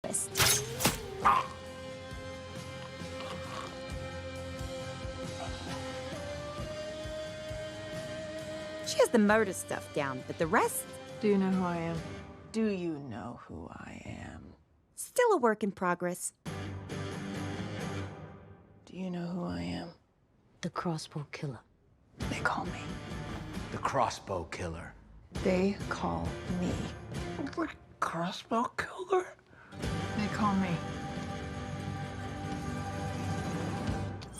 list. She has the murder stuff down, but the rest? Do you know who I am? Do you know who I am? Still a work in progress. Do you know who I am? The crossbow killer. They call me. The crossbow killer. They call me. The crossbow killer? They call me.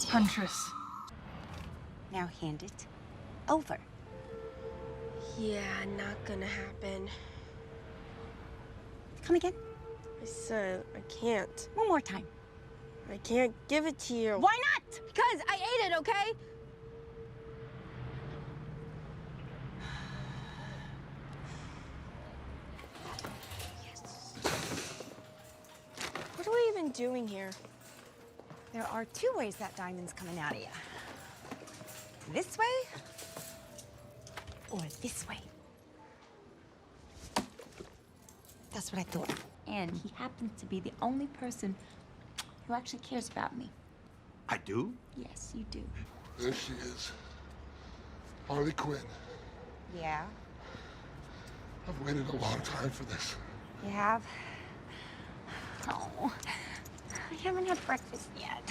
Huntress. Now hand it over. Yeah, not gonna happen. Come again? I said I can't. One more time. I can't give it to you. Why not? Because I ate it, okay? What are we even doing here? There are two ways that diamond's coming out of you. This way, or this way. That's what I thought. And he happens to be the only person who actually cares about me. I do? Yes, you do. There she is. Harley Quinn. Yeah, I've waited a long time for this. you have. Oh, I haven't had breakfast yet.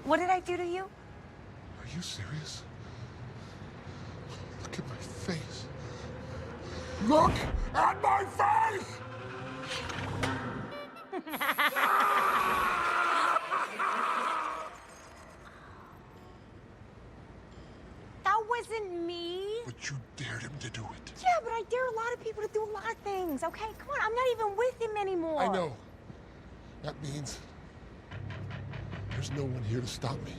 What did I do to you? Are you serious? Look at my face. Look at my face! That wasn't me. But you dared him to do it. Yeah, but I dare a lot of people to do a lot of things, okay? Come on, I'm not even with him anymore. I know. That means there's no one here to stop me.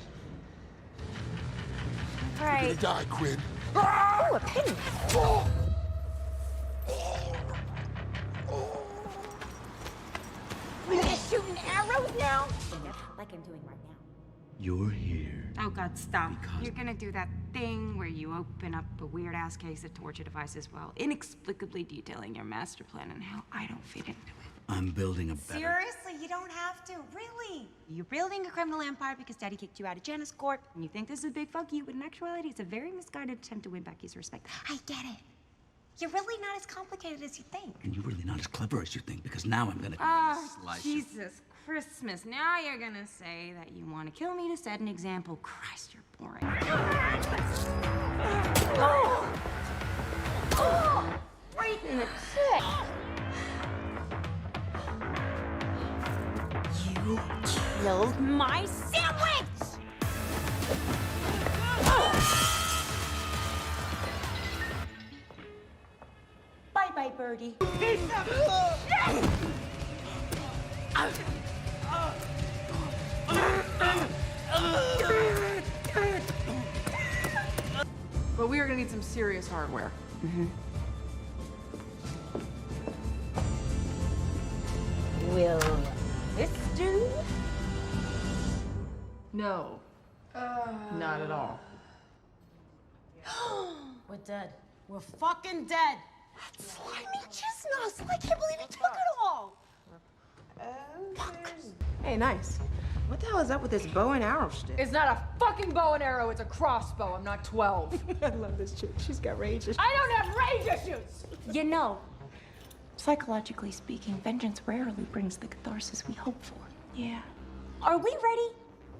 All You're right. gonna die, Quinn. Oh, a penny. Oh! We're shooting arrows now? Like I'm doing right now. You're here. Oh, God, stop. Because- You're gonna do that thing where you open up a weird-ass case of torture devices while inexplicably detailing your master plan and how I don't fit into it. I'm building a better... Seriously, you don't have to, really. You're building a criminal empire because Daddy kicked you out of Janus Corp. And you think this is a big fuck you, but in actuality, it's a very misguided attempt to win back his respect. I get it. You're really not as complicated as you think. And you're really not as clever as you think, because now I'm gonna Oh, slice you. Jesus Christmas. Now you're gonna say that you want to kill me to set an example. Christ, you're boring. Right in the cheek. You killed my sandwich! Bye-bye, Birdie. But we are gonna need some serious hardware. Will this do? No. Not at all. We're dead. We're fucking dead. Slimy Chisnos! I can't believe he took it all! Hey, nice. What the hell is up with this bow and arrow shit? It's not a fucking bow and arrow, it's a crossbow. I'm not 12. I love this chick. She's got rage issues. I don't have rage issues! You know, psychologically speaking, vengeance rarely brings the catharsis we hope for. Yeah. Are we ready?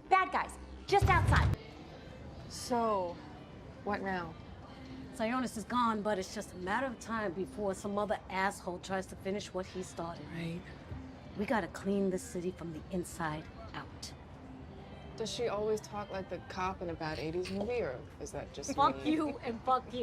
Bad guys, just outside. So, what now? Sionis is gone, but it's just a matter of time before some other asshole tries to finish what he started. Right. We gotta clean this city from the inside out. Does she always talk like the cop in a bad 80s movie, or is that just Fuck you and fuck you.